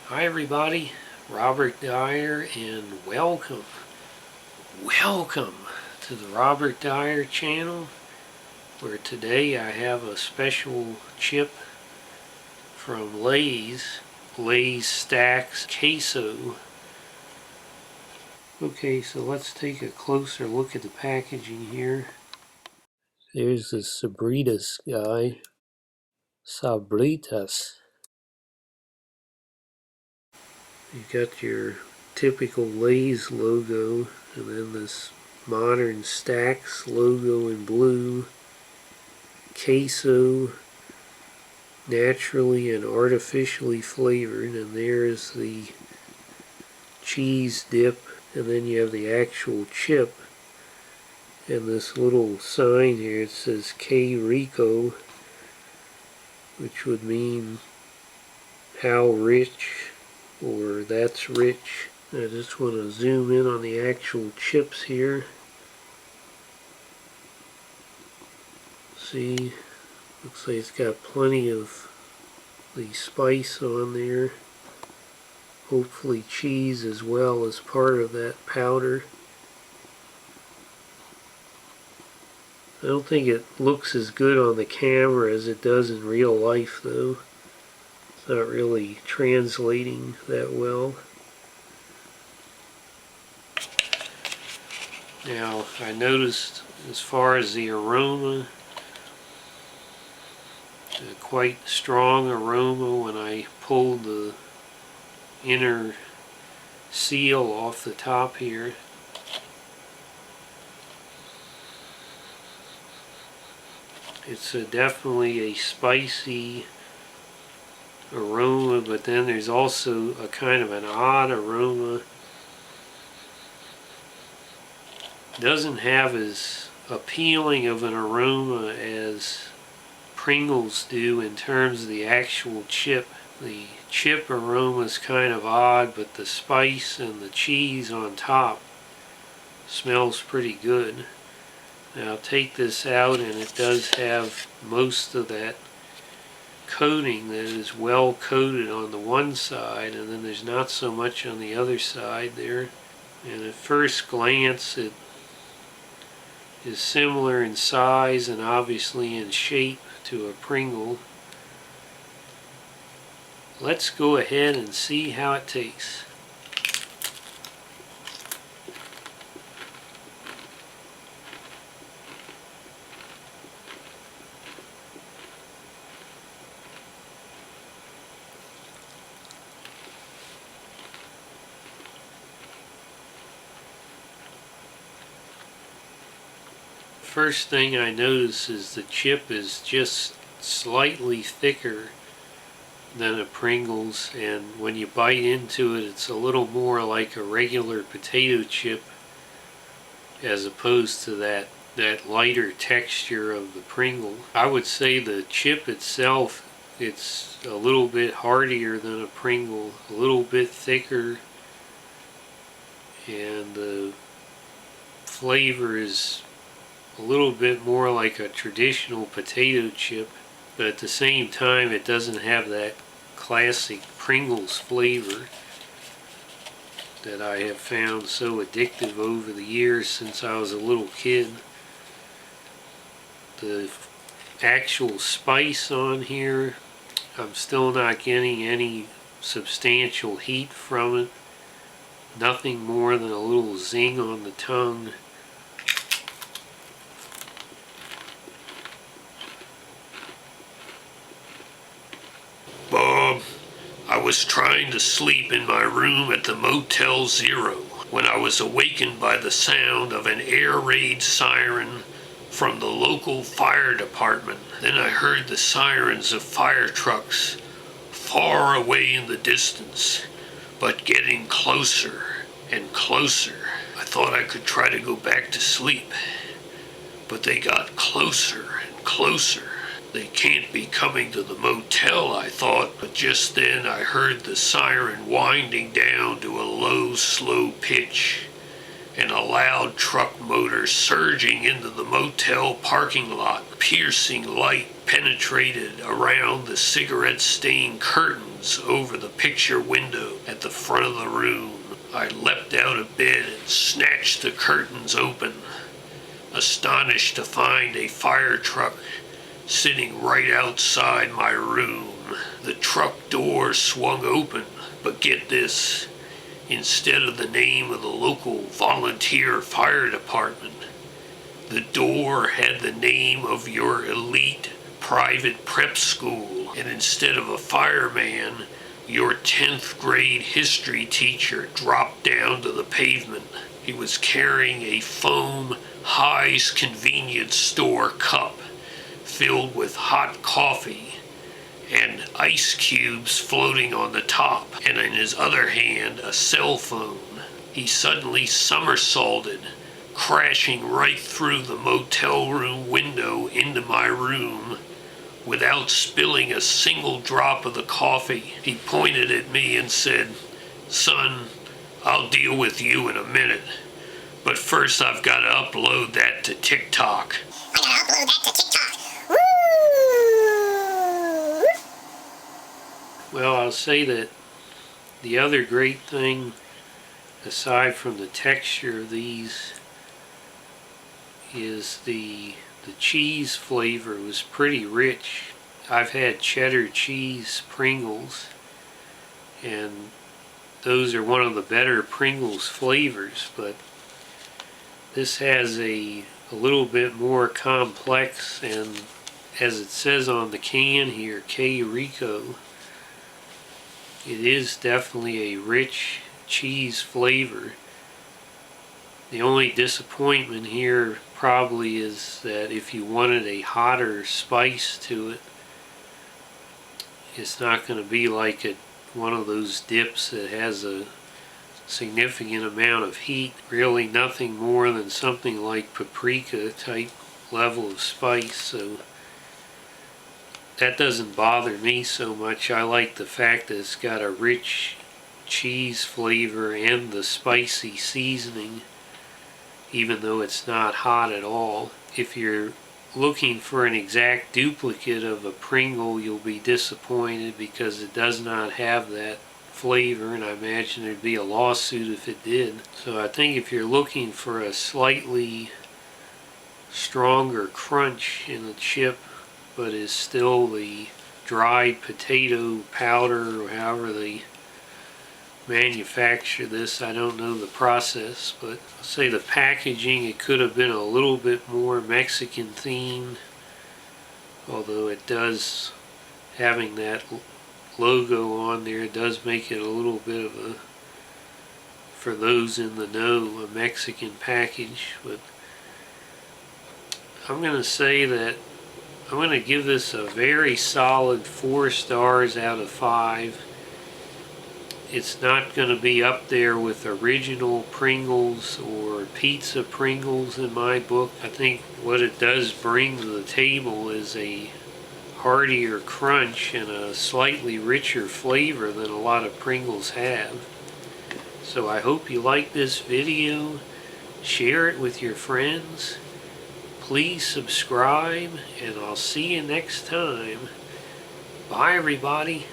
Hi everybody, Robert Dyer, and welcome to the Robert Dyer channel, where today I have a special chip from Lay's Stax Queso. Okay, so let's take a closer look at the packaging here. There's the Sabritas guy. Sabritas. You got your typical Lay's logo, and then this modern Stax logo in blue. Queso, naturally and artificially flavored, and there's the cheese dip, and then you have the actual chip, and this little sign here, it says K Rico, which would mean how rich, or that's rich. I just want to zoom in on the actual chips here. See, looks like it's got plenty of the spice on there. Hopefully cheese as well as part of that powder. I don't think it looks as good on the camera as it does in real life though. It's not really translating that well. Now I noticed as far as the aroma, a quite strong aroma when I pulled the inner seal off the top here. It's definitely a spicy aroma, but then there's also a kind of an odd aroma. Doesn't have as appealing of an aroma as Pringles do in terms of the actual chip. The chip aroma is kind of odd, but the spice and the cheese on top smells pretty good. Now I'll take this out, and it does have most of that coating that is well coated on the one side, and then there's not so much on the other side there. And at first glance it is similar in size and obviously in shape to a Pringle. Let's go ahead and see how it tastes. First thing I notice is the chip is just slightly thicker than a Pringles, and when you bite into it, it's a little more like a regular potato chip as opposed to that lighter texture of the Pringle. I would say the chip itself, it's a little bit heartier than a Pringle, a little bit thicker, and the flavor is a little bit more like a traditional potato chip, but at the same time it doesn't have that classic Pringles flavor that I have found so addictive over the years since I was a little kid. The actual spice on here, I'm still not getting any substantial heat from it. Nothing more than a little zing on the tongue. Bob, I was trying to sleep in my room at the Motel Zero when I was awakened by the sound of an air raid siren from the local fire department. Then I heard the sirens of fire trucks far away in the distance, but getting closer and closer. I thought I could try to go back to sleep, but they got closer and closer. They can't be coming to the motel, I thought, but just then I heard the siren winding down to a low, slow pitch, and a loud truck motor surging into the motel parking lot. Piercing light penetrated around the cigarette-stained curtains curtains over the picture window at the front of the room. I leapt out of bed and snatched the curtains open, astonished to find a fire truck sitting right outside my room. The truck door swung open, but get this, instead of the name of the local volunteer fire department, the door had the name of your elite private prep school, and instead of a fireman, your 10th grade history teacher dropped down to the pavement. He was carrying a foam High's convenience store cup filled with hot coffee and ice cubes floating on the top, and in his other hand a cell phone. He suddenly somersaulted, crashing right through the motel room window into my room without spilling a single drop of the coffee. He pointed at me and said, "Son, I'll deal with you in a minute, but first I've got to upload that to TikTok." I gotta upload that to TikTok. Woo! Well, I'll say that the other great thing, aside from the texture of these, is the cheese flavor was pretty rich. I've had cheddar cheese Pringles, and those are one of the better Pringles flavors, but this has a little bit more complex, and as it says on the can here, K Rico, it is definitely a rich cheese flavor. The only disappointment here probably is that if you wanted a hotter spice to it, it's not going to be like one of those dips that has a significant amount of heat. Really nothing more than something like paprika type level of spice, so that doesn't bother me so much. I like the fact that it's got a rich cheese flavor and the spicy seasoning, even though it's not hot at all. If you're looking for an exact duplicate of a Pringle, you'll be disappointed because it does not have that flavor, and I imagine there'd be a lawsuit if it did. So I think if you're looking for a slightly stronger crunch in the chip, but is still the dried potato powder, or however they manufacture this, I don't know the process, but I'll say the packaging, it could have been a little bit more Mexican themed, although it does, having that logo on there, it does make it a little bit of a, for those in the know, a Mexican package. But I'm going to say that I'm going to give this a very solid 4 stars out of 5. It's not going to be up there with original Pringles or pizza Pringles in my book. I think what it does bring to the table is a heartier crunch and a slightly richer flavor than a lot of Pringles have. So I hope you like this video. Share it with your friends. Please subscribe, and I'll see you next time. Bye, everybody.